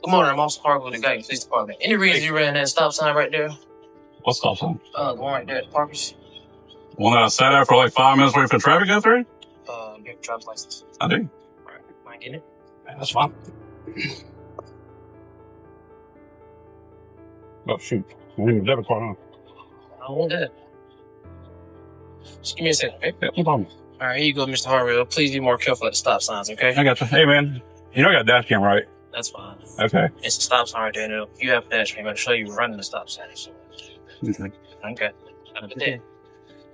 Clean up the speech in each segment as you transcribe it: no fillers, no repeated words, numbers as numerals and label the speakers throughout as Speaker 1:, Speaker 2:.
Speaker 1: Good morning, I'm also Park with the Guyton Police Department. Any reason you ran that stop sign right there?
Speaker 2: What stop sign?
Speaker 1: The one right there at the Parkers.
Speaker 2: One that I sat there for like 5 minutes waiting for traffic after it?
Speaker 1: Your driver's license.
Speaker 2: I do.
Speaker 1: Right. Mind getting it?
Speaker 2: Yeah, that's fine. Oh, shoot. I need a debit card, huh?
Speaker 1: I don't want that. Just give me a second, okay?
Speaker 2: Yeah, no problem.
Speaker 1: All right, here you go, Mr. Harville. Please be more careful at the stop signs, okay?
Speaker 2: I got you. Hey, man. You know I got a dash cam, right?
Speaker 1: That's fine.
Speaker 2: Okay.
Speaker 1: It's a stop sign right there. And you have a dash cam. I'm going to show you running the stop sign.
Speaker 2: Okay.
Speaker 1: Okay. Have a good day.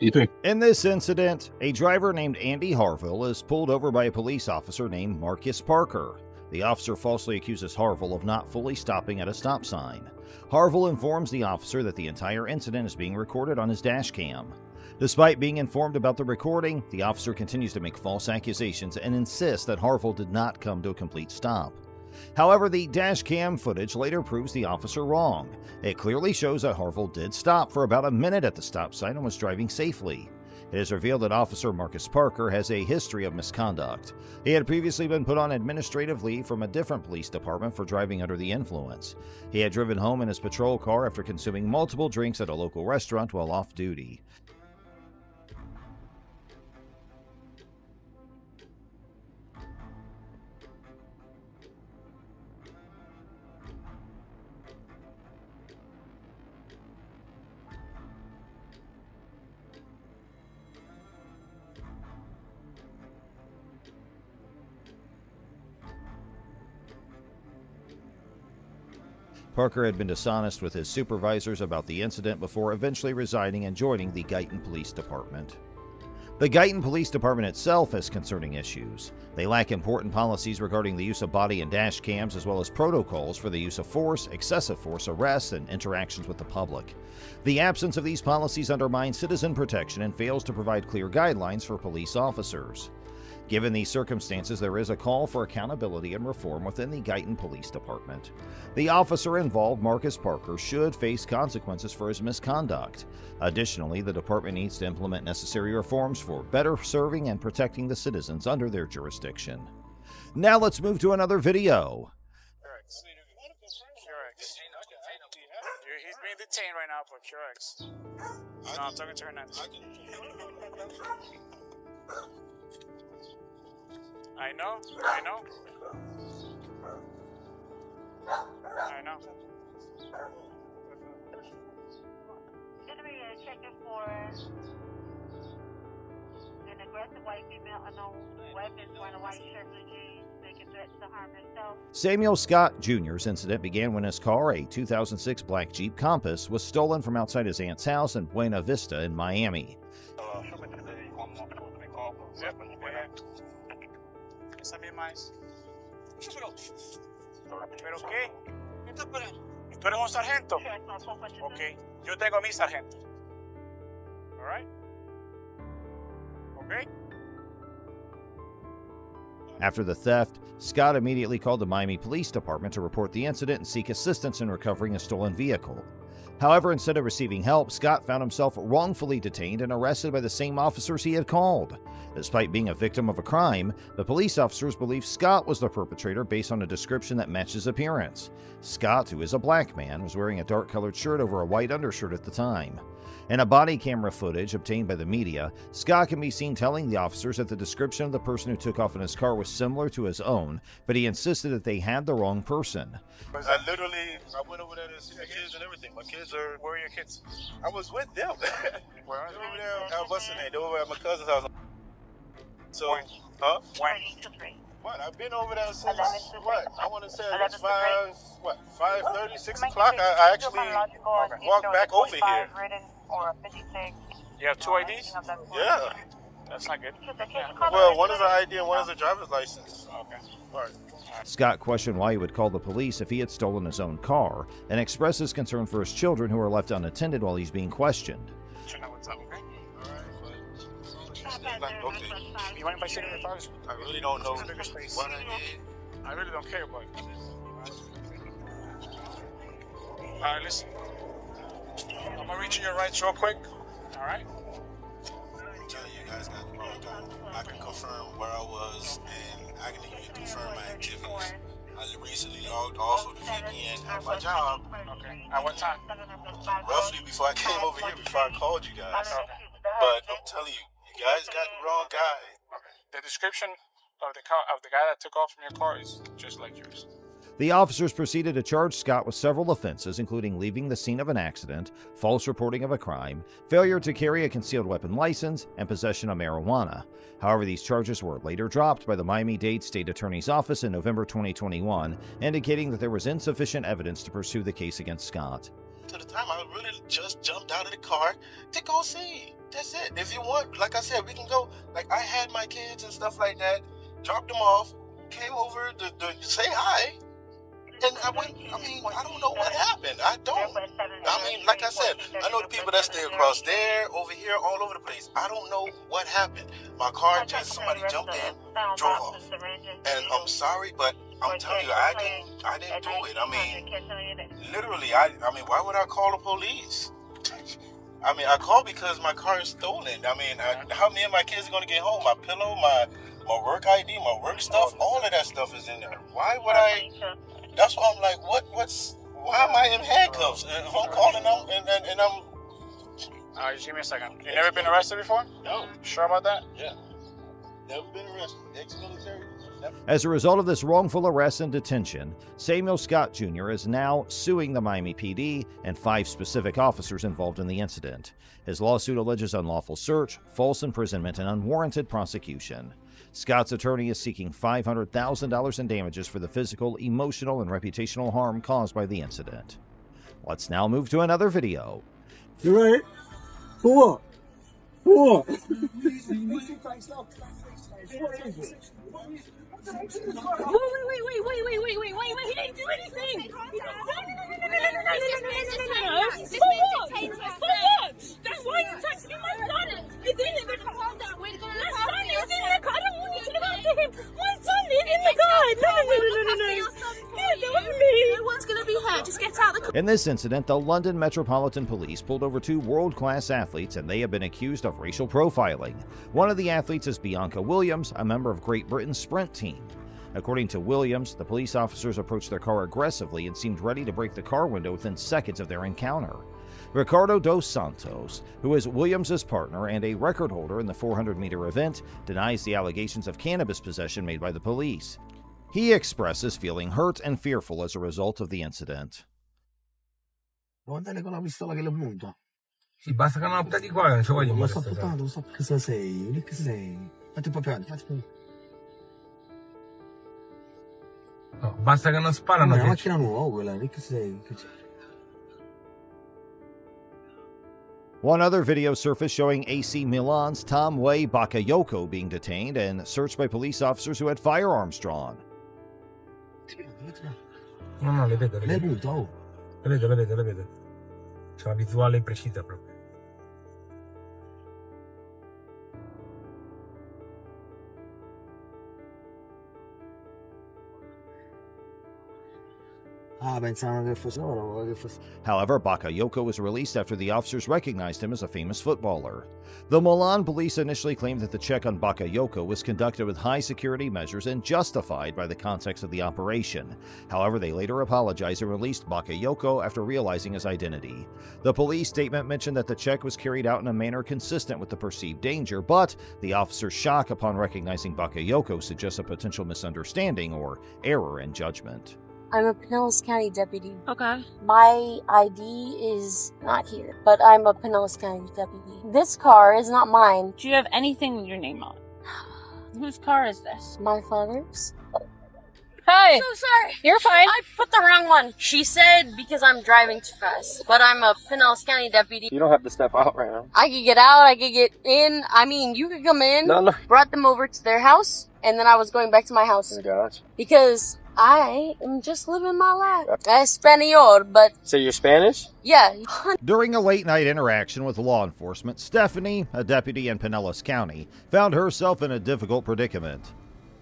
Speaker 2: You too.
Speaker 3: In this incident, a driver named Andy Harville is pulled over by a police officer named Marcus Parker. The officer falsely accuses Harville of not fully stopping at a stop sign. Harville informs the officer that the entire incident is being recorded on his dash cam. Despite being informed about the recording, the officer continues to make false accusations and insists that Harville did not come to a complete stop. However, the dash cam footage later proves the officer wrong. It clearly shows that Harville did stop for about a minute at the stop sign and was driving safely. It is revealed that Officer Marcus Parker has a history of misconduct. He had previously been put on administrative leave from a different police department for driving under the influence. He had driven home in his patrol car after consuming multiple drinks at a local restaurant while off duty. Parker had been dishonest with his supervisors about the incident before eventually resigning and joining the Guyton Police Department. The Guyton Police Department itself has concerning issues. They lack important policies regarding the use of body and dash cams, as well as protocols for the use of force, excessive force arrests, and interactions with the public. The absence of these policies undermines citizen protection and fails to provide clear guidelines for police officers. Given these circumstances, there is a call for accountability and reform within the Guyton Police Department. The officer involved, Marcus Parker, should face consequences for his misconduct. Additionally, the department needs to implement necessary reforms for better serving and protecting the citizens under their jurisdiction. Now let's move to another video.
Speaker 4: He's being detained right now for QX. No, I'm talking to Hernandez. I know.
Speaker 5: Checking for an aggressive white female, unknown weapons, wearing a white shirt, blue jeans, making threats to harm herself.
Speaker 3: Samuel Scott Jr.'s incident began when his car, a 2006 black Jeep Compass, was stolen from outside his aunt's house in Buena Vista in Miami.
Speaker 4: ¿Pero qué? ¿Tú eres un sargento? Ok, yo tengo a mi sargento. All right? Okay?
Speaker 3: After the theft, Scott immediately called the Miami Police Department to report the incident and seek assistance in recovering a stolen vehicle. However, instead of receiving help, Scott found himself wrongfully detained and arrested by the same officers he had called. Despite being a victim of a crime, the police officers believe Scott was the perpetrator based on a description that matched his appearance. Scott, who is a black man, was wearing a dark-colored shirt over a white undershirt at the time. In a body camera footage obtained by the media, Scott can be seen telling the officers that the description of the person who took off in his car was similar to his own, but he insisted that they had the wrong person.
Speaker 6: I went over there to see the kids and everything. My kids are...
Speaker 4: Where are your kids?
Speaker 6: I was with them.
Speaker 4: Where are
Speaker 6: They were over there at what's the name? They were over at my cousin's house. So,
Speaker 4: When?
Speaker 6: huh?
Speaker 4: When?
Speaker 6: What? I've been over there since,
Speaker 5: 11 to
Speaker 6: what? I want to say it's
Speaker 5: 11 to
Speaker 6: 5:30, 6 o'clock. I actually walked back over here.
Speaker 4: You have two IDs?
Speaker 6: Yeah.
Speaker 4: That's not good.
Speaker 6: Well, one is an ID and one is a driver's license.
Speaker 4: Okay.
Speaker 6: Right.
Speaker 3: Scott questioned why he would call the police if he had stolen his own car, and expressed his concern for his children who were left unattended while he's being questioned.
Speaker 4: You know what's up, okay?
Speaker 6: Okay.
Speaker 4: You want to buy cigarette bars?
Speaker 6: I really don't know
Speaker 4: Bigger space.
Speaker 6: what I did.
Speaker 4: I really don't care, but... Alright, listen. I'm gonna reach your rights real quick. Alright?
Speaker 6: I'm telling you guys got the wrong. I can confirm where I was and I can even confirm my activities. I recently logged off for the weekend at my job.
Speaker 4: Okay. At what time?
Speaker 6: Roughly before I came over here, before I called you guys. But I'm telling you, you guys got the wrong guy.
Speaker 4: Okay. The description of the guy that took off from your car is just like yours.
Speaker 3: The officers proceeded to charge Scott with several offenses, including leaving the scene of an accident, false reporting of a crime, failure to carry a concealed weapon license, and possession of marijuana. However, these charges were later dropped by the Miami-Dade State Attorney's Office in November 2021, indicating that there was insufficient evidence to pursue the case against Scott.
Speaker 6: To the time, I really just jumped out of the car to go see. That's it. If you want, like I said, we can go. Like, I had my kids and stuff like that, dropped them off, came over to say hi. And I don't know what happened. I mean, like I said, I know the people that stay across there, over here, all over the place. I don't know what happened. My car somebody jumped in, drove off. And I'm sorry, but I'm telling you, I didn't do it. I mean, literally, I mean, why would I call the police? I mean, I called because my car is stolen. I mean, how me and my kids are going to get home? My pillow, my work ID, my work stuff, all of that stuff is in there. Why would I? That's why I'm like, why am I in handcuffs? And if I'm calling them and I'm...
Speaker 4: Just give me a second. You never been arrested before?
Speaker 6: No.
Speaker 4: Sure about that?
Speaker 6: Yeah. Never been arrested. Ex-military. Never.
Speaker 3: As a result of this wrongful arrest and detention, Samuel Scott Jr. is now suing the Miami PD and 5 specific officers involved in the incident. His lawsuit alleges unlawful search, false imprisonment, and unwarranted prosecution. Scott's attorney is seeking $500,000 in damages for the physical, emotional, and reputational harm caused by the incident. Let's now move to another video.
Speaker 7: You ready? For what? Wait, he didn't do anything! For what? That's why you touched me, my son! He didn't! That's fine, he was in the car! I don't want you to look after him! My son is in the car! No! Yeah, that was me! No one's gonna be hurt, just get out of the car!
Speaker 3: In this incident, the London Metropolitan Police pulled over 2 world-class athletes, and they have been accused of racial profiling. One of the athletes is Bianca Williams, a member of Great Britain's sprint team. According to Williams, the police officers approached their car aggressively and seemed ready to break the car window within seconds of their encounter. Ricardo dos Santos, who is Williams' partner and a record holder in the 400-meter event, denies the allegations of cannabis possession made by the police. He expresses feeling hurt and fearful as a result of the incident.
Speaker 7: Guardale con la pistola che le punta.
Speaker 8: Sì, basta che non appuntati qua, non ci voglio
Speaker 7: Lo sto
Speaker 8: molestare.
Speaker 7: puntando, lo so che cosa sei, lì che sei. Fatti papà, fatti.
Speaker 8: No, basta che non sparano.
Speaker 7: Una
Speaker 8: Che...
Speaker 7: macchina nuova quella, lì che sei. Che c'è?
Speaker 3: One other video surfaced showing AC Milan's Tom Way Bakayoko being detained and searched by police officers who had firearms drawn.
Speaker 8: No, le vedo, le
Speaker 7: Lei
Speaker 8: vedo.
Speaker 7: punta, oh.
Speaker 8: Le vedo. C'è una visuale precisa proprio.
Speaker 7: Ah, pensavano che fosse loro, che fosse...
Speaker 3: However, Bakayoko was released after the officers recognized him as a famous footballer. The Milan police initially claimed that the check on Bakayoko was conducted with high security measures and justified by the context of the operation. However, they later apologized and released Bakayoko after realizing his identity. The police statement mentioned that the check was carried out in a manner consistent with the perceived danger, but the officer's shock upon recognizing Bakayoko suggests a potential misunderstanding or error in judgment.
Speaker 9: I'm a Pinellas County deputy.
Speaker 10: Okay.
Speaker 9: My ID is not here, but I'm a Pinellas County deputy. This car is not mine.
Speaker 10: Do you have anything with your name on it? Whose car is this?
Speaker 9: My father's.
Speaker 10: Hey!
Speaker 9: So sorry.
Speaker 10: You're fine.
Speaker 9: I put the wrong one. She said because I'm driving too fast, but I'm a Pinellas County deputy.
Speaker 11: You don't have to step out right now.
Speaker 9: I could get out, I could get in. I mean, you could come in.
Speaker 11: No.
Speaker 9: Brought them over to their house, and then I was going back to my house.
Speaker 11: Gotcha.
Speaker 9: Because I am just living my life. Espanol, but
Speaker 11: So you're Spanish?
Speaker 9: yeah.
Speaker 3: During a late-night interaction with law enforcement, Stephanie, a deputy in Pinellas County, found herself in a difficult predicament.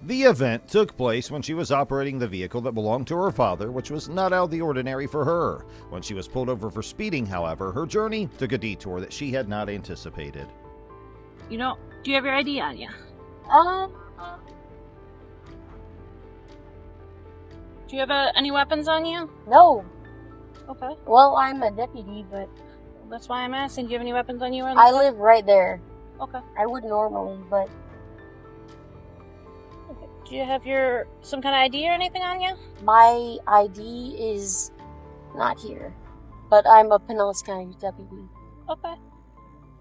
Speaker 3: The event took place when she was operating the vehicle that belonged to her father, which was not out of the ordinary for her. When she was pulled over for speeding, however, her journey took a detour that she had not anticipated.
Speaker 10: You know, do you have your ID on you?
Speaker 9: Do
Speaker 10: Do you have any weapons on you?
Speaker 9: No.
Speaker 10: Okay.
Speaker 9: Well, I'm a deputy, but
Speaker 10: That's why I'm asking. Do you have any weapons on you? Or
Speaker 9: I live right there.
Speaker 10: Okay.
Speaker 9: I would normally, but
Speaker 10: Do you have some kind of ID or anything on you?
Speaker 9: my ID is not here. But I'm a Pinellas County deputy.
Speaker 10: Okay.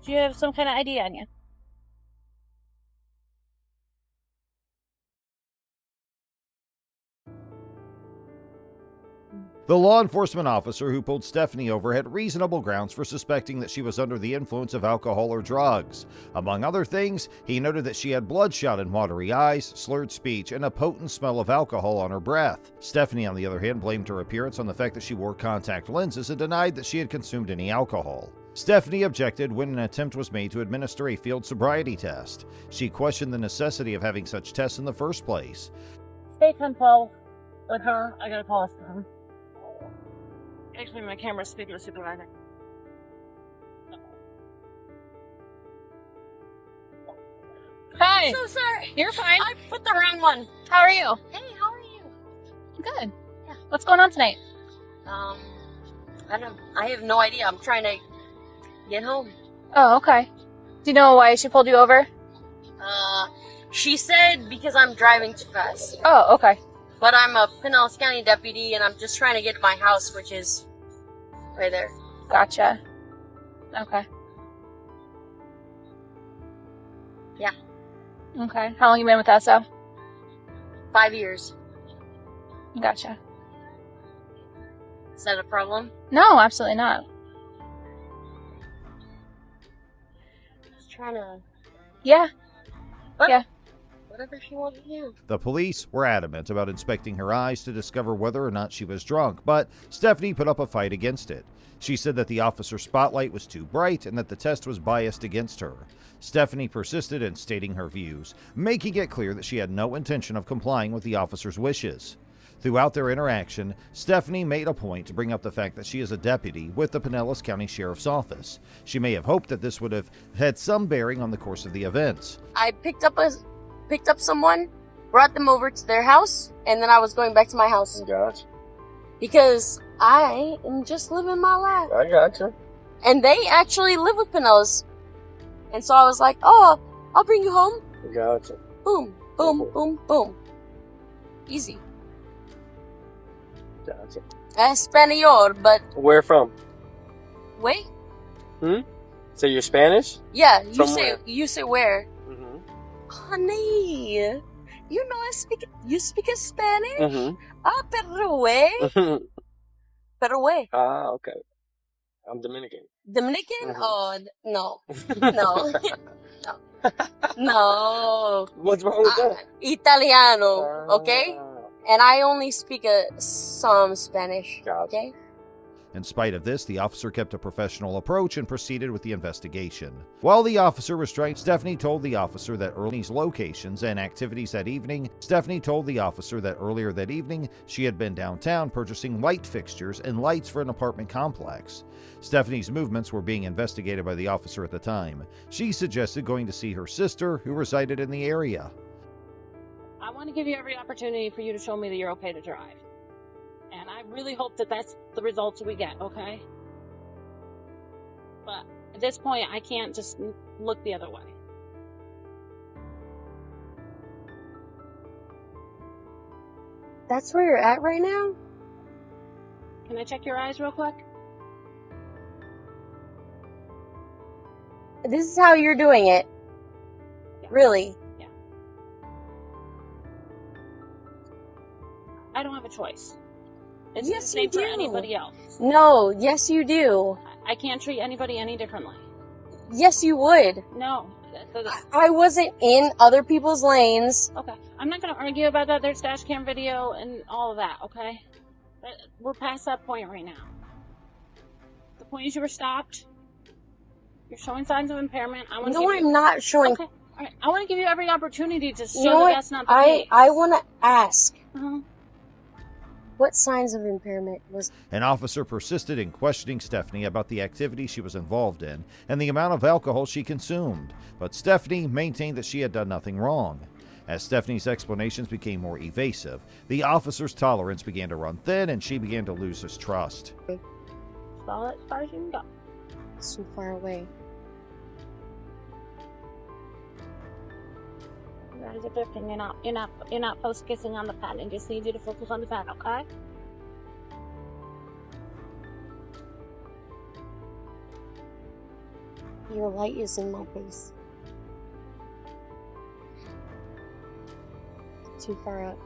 Speaker 10: Do you have some kind of ID on you?
Speaker 3: The law enforcement officer who pulled Stephanie over had reasonable grounds for suspecting that she was under the influence of alcohol or drugs. Among other things, he noted that she had bloodshot and watery eyes, slurred speech, and a potent smell of alcohol on her breath. Stephanie, on the other hand, blamed her appearance on the fact that she wore contact lenses and denied that she had consumed any alcohol. Stephanie objected when an attempt was made to administer a field sobriety test. She questioned the necessity of having such tests in the first place.
Speaker 10: Stay 10-12 with her. I gotta call us to her. Actually, my camera's speaking to the supervisor. Hi.
Speaker 7: I'm so sorry.
Speaker 10: You're fine.
Speaker 7: I put the wrong one.
Speaker 10: How are you?
Speaker 7: Hey, how are you?
Speaker 10: Good. Yeah. What's going on tonight?
Speaker 9: I have no idea. I'm trying to get home.
Speaker 10: Oh, okay. Do you know why she pulled you over?
Speaker 9: She said because I'm driving too fast.
Speaker 10: Oh, okay.
Speaker 9: But I'm a Pinellas County deputy, and I'm just trying to get to my house, which is right there.
Speaker 10: Gotcha. Okay.
Speaker 9: Yeah.
Speaker 10: Okay. How long you been with us, though?
Speaker 9: 5 years.
Speaker 10: Gotcha.
Speaker 9: Is that a problem?
Speaker 10: No, absolutely not.
Speaker 9: Just trying to...
Speaker 10: Yeah. Yeah.
Speaker 9: Whatever she wanted to do.
Speaker 3: The police were adamant about inspecting her eyes to discover whether or not she was drunk, but Stephanie put up a fight against it. She said that the officer's spotlight was too bright and that the test was biased against her. Stephanie persisted in stating her views, making it clear that she had no intention of complying with the officer's wishes. Throughout their interaction, Stephanie made a point to bring up the fact that she is a deputy with the Pinellas County Sheriff's Office. She may have hoped that this would have had some bearing on the course of the events.
Speaker 9: I picked up someone, brought them over to their house, and then I was going back to my house.
Speaker 11: Gotcha.
Speaker 9: Because I am just living my life.
Speaker 11: I gotcha.
Speaker 9: And they actually live with Pinellas. And so I was like, oh, I'll bring you home.
Speaker 11: Gotcha.
Speaker 9: Boom, boom, boom, boom. Easy.
Speaker 11: Gotcha.
Speaker 9: Espanol, but
Speaker 11: Where from?
Speaker 9: wait.
Speaker 11: So you're Spanish?
Speaker 9: Yeah,
Speaker 11: From where?
Speaker 9: you say where?
Speaker 11: Mm-hmm.
Speaker 9: Honey, you know you speak Spanish?
Speaker 11: Mm-hmm.
Speaker 9: Ah, pero where?
Speaker 11: Ah, okay. I'm Dominican.
Speaker 9: Dominican?
Speaker 11: Mhm.
Speaker 9: Oh, no. No. No.
Speaker 11: What's wrong with that?
Speaker 9: Italiano, okay?
Speaker 11: Ah,
Speaker 9: And I only speak some Spanish,
Speaker 11: Gotcha.
Speaker 9: okay?
Speaker 3: In spite of this, the officer kept a professional approach and proceeded with the investigation. While the officer was trying, Stephanie told the officer that early's locations and activities that evening. Stephanie told the officer that earlier that evening she had been downtown purchasing light fixtures and lights for an apartment complex. Stephanie's movements were being investigated by the officer at the time. She suggested going to see her sister, who resided in the area.
Speaker 10: I want to give you every opportunity for you to show me that you're okay to drive. And I really hope that that's the results we get, okay? But at this point, I can't just look the other way.
Speaker 9: That's where you're at right now?
Speaker 10: Can I check your eyes real quick?
Speaker 9: This is how you're doing it?
Speaker 10: Yeah.
Speaker 9: Really?
Speaker 10: Yeah. I don't have a choice. It's
Speaker 9: Yes,
Speaker 10: the same
Speaker 9: you
Speaker 10: for
Speaker 9: do.
Speaker 10: anybody else.
Speaker 9: No, yes you do.
Speaker 10: I can't treat anybody any differently.
Speaker 9: Yes you would.
Speaker 10: No.
Speaker 9: I wasn't in other people's lanes.
Speaker 10: Okay. I'm not going to argue about that. There's dash cam video and all of that, okay? But we're past that point right now. The point is you were stopped. You're showing signs of impairment.
Speaker 9: No, I'm not showing.
Speaker 10: Okay. All right. I want to give you every opportunity to show
Speaker 9: You know
Speaker 10: that
Speaker 9: what?
Speaker 10: that's not the case.
Speaker 9: I want to ask.
Speaker 10: Uh-huh.
Speaker 9: What signs of impairment was...
Speaker 3: An officer persisted in questioning Stephanie about the activity she was involved in and the amount of alcohol she consumed, but Stephanie maintained that she had done nothing wrong. As Stephanie's explanations became more evasive, the officer's tolerance began to run thin and she began to lose his trust.
Speaker 10: Follow it as far as you can go.
Speaker 9: It's too far away.
Speaker 10: You guys are drifting. You're not focusing on the pad. I just need you to focus on the pad, okay?
Speaker 9: Your light is in my face. Too far up.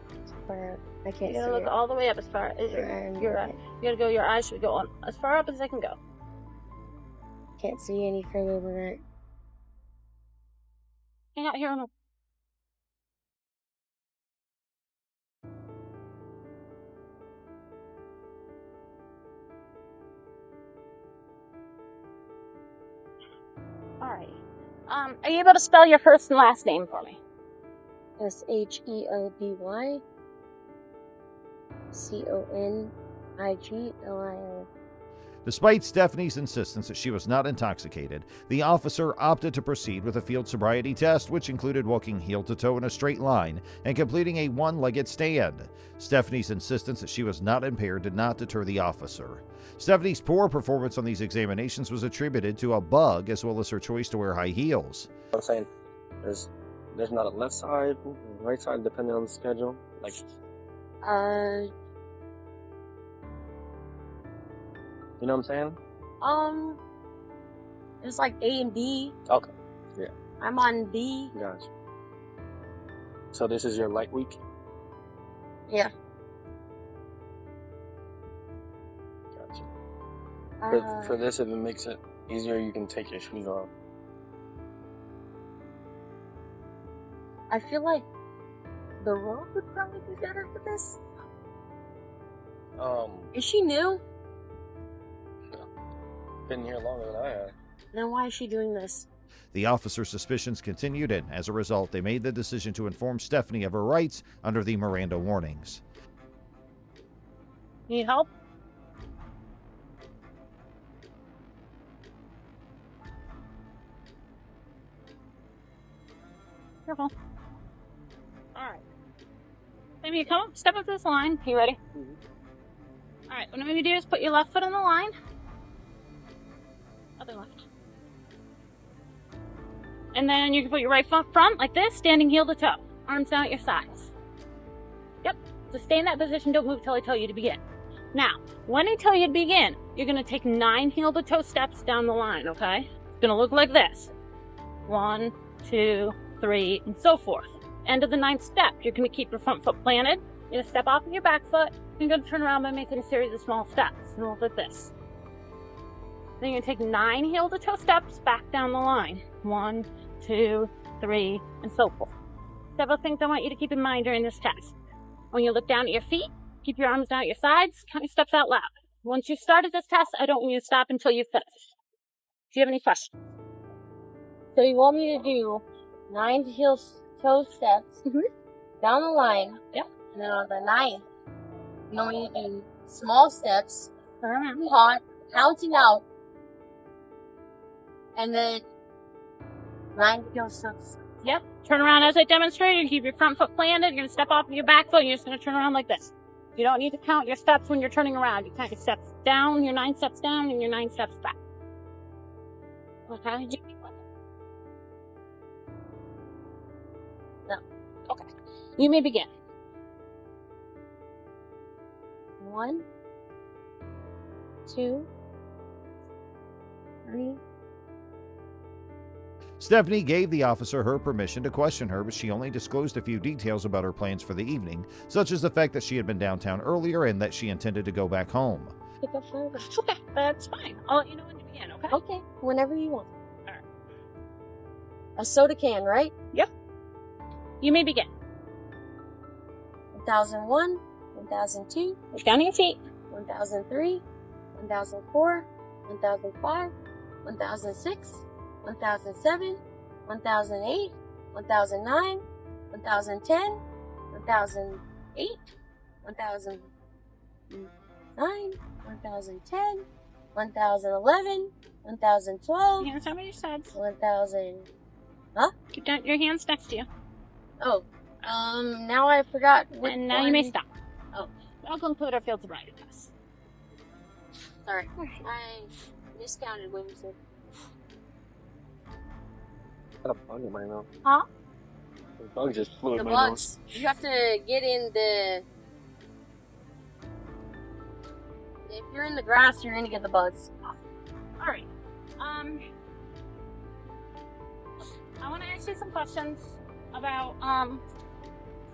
Speaker 9: Too far up. I can't
Speaker 10: You
Speaker 9: see
Speaker 10: gotta look
Speaker 9: it.
Speaker 10: all the way up as far as your eye. You gotta go. Your eyes should go on as far up as they can go.
Speaker 9: Can't see any further than that.
Speaker 10: Hang out here on the. Alrighty. Are you able to spell your first and last name for me?
Speaker 9: SHELBY CONIGLIO.
Speaker 3: Despite Stephanie's insistence that she was not intoxicated, the officer opted to proceed with a field sobriety test, which included walking heel to toe in a straight line and completing a one-legged stand. Stephanie's insistence that she was not impaired did not deter the officer. Stephanie's poor performance on these examinations was attributed to a bug as well as her choice to wear high heels.
Speaker 11: I'm saying there's not a left side, right side, depending on the schedule. Like, you know what I'm saying?
Speaker 9: It's like A and B.
Speaker 11: Okay. Yeah.
Speaker 9: I'm on B.
Speaker 11: Gotcha. So this is your light week?
Speaker 9: Yeah.
Speaker 11: Gotcha. For this, if it makes it easier, you can take your shoes off.
Speaker 9: I feel like the road would probably be better for this. Is she new?
Speaker 11: Been here longer than I have.
Speaker 9: Then why is she doing this?
Speaker 3: The officer's suspicions continued, and as a result, they made the decision to inform Stephanie of her rights under the Miranda warnings.
Speaker 10: Need help? Careful. Alright. Maybe you come up, step up to this line. You ready? Mm-hmm. Alright, what I'm going to do is put your left foot on the line. Other left. And then you can put your right foot front like this, standing heel to toe. Arms down at your sides. Yep. So stay in that position, don't move till I tell you to begin. Now, when I tell you to begin, you're going to take 9 heel to toe steps down the line, okay? It's going to look like this. 1, 2, 3, and so forth. End of the 9th step, you're going to keep your front foot planted. You're going to step off of your back foot. You're going to turn around by making a series of small steps. And look like this. Then you're going to take 9 heel to toe steps back down the line. 1, 2, 3, and so forth. Several things I want you to keep in mind during this test. When you look down at your feet, keep your arms down at your sides, count your steps out loud. Once you started this test, I don't want you to stop until you finish. Do you have any questions?
Speaker 9: So you want me to do 9 heel toe steps down the line.
Speaker 10: Yep.
Speaker 9: And then on the 9th, you want me to do small steps, counting out, and then 9 heel steps.
Speaker 10: Yep. Turn around as I demonstrated. Keep your front foot planted. You're going to step off of your back foot. And you're just going to turn around like this. You don't need to count your steps when you're turning around. You count your steps down, your 9 steps down, and your 9 steps back. Okay? No. Okay. You may begin.
Speaker 9: 1, 2, 3.
Speaker 3: Stephanie gave the officer her permission to question her, but she only disclosed a few details about her plans for the evening, such as the fact that she had been downtown earlier and that she intended to go back home.
Speaker 9: Pick up further.
Speaker 10: Okay, that's fine. I'll let you know when to begin, okay?
Speaker 9: Okay, whenever you want.
Speaker 10: Alright.
Speaker 9: A soda can, right?
Speaker 10: Yep. You may begin.
Speaker 9: 1001, 1002.
Speaker 10: Look down at your feet.
Speaker 9: 1003, 1004, 1005, 1006, 1007, 1008, 1009, 1010, 1008, 1009, 1010, 1011, 1012,
Speaker 10: Hands on your sides.
Speaker 9: 1013, Huh?
Speaker 10: Keep down your hands next to you.
Speaker 9: Oh, now I forgot.
Speaker 10: And now you may stop.
Speaker 9: Oh.
Speaker 10: Welcome to our field sobriety class.
Speaker 9: Sorry, I miscounted when you said.
Speaker 11: Got a bug in my nose.
Speaker 10: Huh?
Speaker 11: The bug just flew
Speaker 9: The
Speaker 11: in my
Speaker 9: bugs.
Speaker 11: nose.
Speaker 9: You have to get in the. If you're in the grass, you're gonna get the bugs.
Speaker 10: All right. I want to ask you some questions about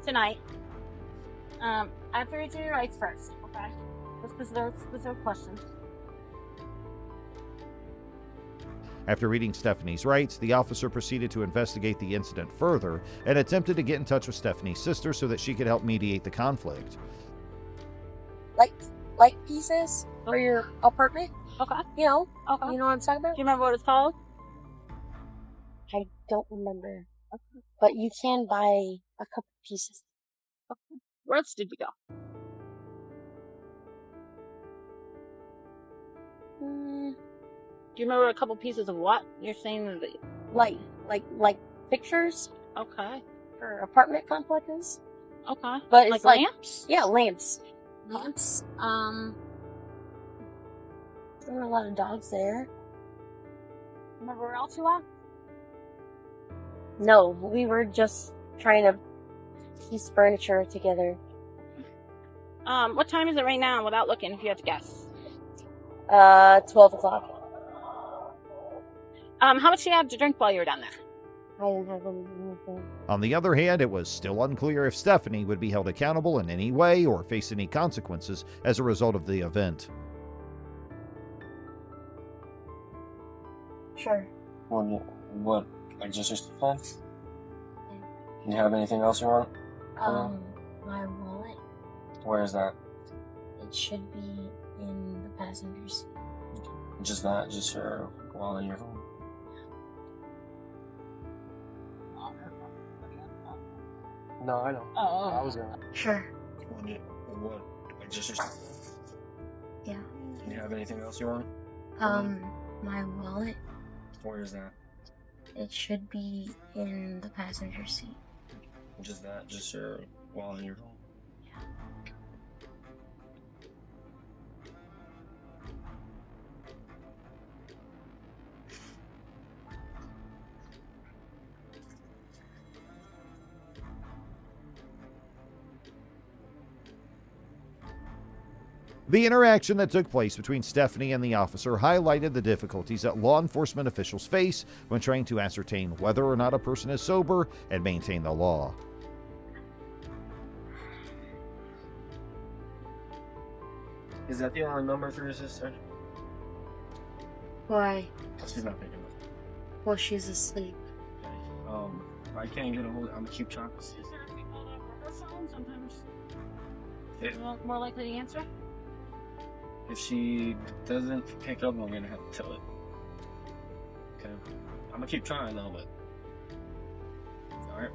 Speaker 10: tonight. I have to read you your rights first, okay? Specific questions.
Speaker 3: After reading Stephanie's rights, the officer proceeded to investigate the incident further and attempted to get in touch with Stephanie's sister so that she could help mediate the conflict.
Speaker 9: Light pieces for your apartment.
Speaker 10: Okay.
Speaker 9: You know.
Speaker 10: Okay.
Speaker 9: You know what I'm talking about?
Speaker 10: Do you remember what it's called?
Speaker 9: I don't remember. Okay. But you can buy a couple pieces.
Speaker 10: Okay. Where else did you go? Do you remember a couple pieces of what? You're saying that...
Speaker 9: Like pictures
Speaker 10: Okay.
Speaker 9: for apartment complexes.
Speaker 10: Okay.
Speaker 9: But it's like
Speaker 10: lamps?
Speaker 9: Yeah, lamps. Lamps. There were a lot of dogs there.
Speaker 10: Remember where else you were?
Speaker 9: No, we were just trying to piece furniture together.
Speaker 10: What time is it right now without looking, if you have to guess?
Speaker 9: 12 o'clock.
Speaker 10: How much do you have to drink while you were down there?
Speaker 9: I didn't have anything.
Speaker 3: On the other hand, it was still unclear if Stephanie would be held accountable in any way or face any consequences as a result of the event.
Speaker 9: Sure.
Speaker 11: What? Like just your phone? Do you have anything else you want?
Speaker 9: My wallet.
Speaker 11: Where is that?
Speaker 9: It should be in the passenger seat.
Speaker 11: Just that? Just your wallet and your phone? No, I know.
Speaker 10: Oh.
Speaker 11: I was gonna.
Speaker 9: Sure.
Speaker 11: What? Like just your.
Speaker 9: Yeah.
Speaker 11: Do you have anything else you want?
Speaker 9: My wallet.
Speaker 11: Where is that?
Speaker 9: It should be in the passenger seat.
Speaker 11: Just that? Just your wallet and your phone?
Speaker 3: The interaction that took place between Stephanie and the officer highlighted the difficulties that law enforcement officials face when trying to ascertain whether or not a person is sober and maintain the law.
Speaker 11: Is that the only number for your sister?
Speaker 9: Why?
Speaker 11: She's not picking up.
Speaker 9: Well, she's asleep.
Speaker 11: Okay. If I can't get a hold, I'm gonna keep trying.
Speaker 10: Is there a people over her phone sometimes? You're more likely to answer?
Speaker 11: If she doesn't pick up, I'm gonna have to tell it. Okay. I'm gonna keep trying though, but. Alright.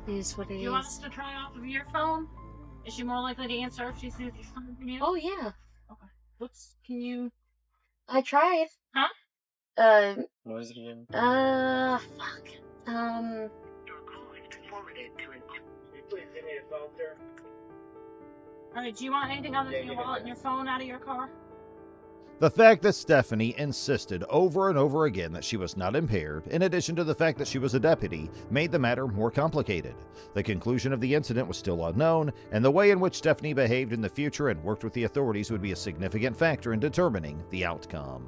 Speaker 9: It is what it
Speaker 10: Do
Speaker 9: is.
Speaker 10: you want us to try off of your phone? Is she more likely to answer if she sees something from you?
Speaker 9: Oh, yeah.
Speaker 10: Okay. Can you...
Speaker 9: I tried.
Speaker 10: Huh?
Speaker 11: What is it again?
Speaker 9: Fuck.
Speaker 10: Alright, do you want anything other than your wallet and your phone out of your car?
Speaker 3: The fact that Stephanie insisted over and over again that she was not impaired, in addition to the fact that she was a deputy, made the matter more complicated. The conclusion of the incident was still unknown, and the way in which Stephanie behaved in the future and worked with the authorities would be a significant factor in determining the outcome.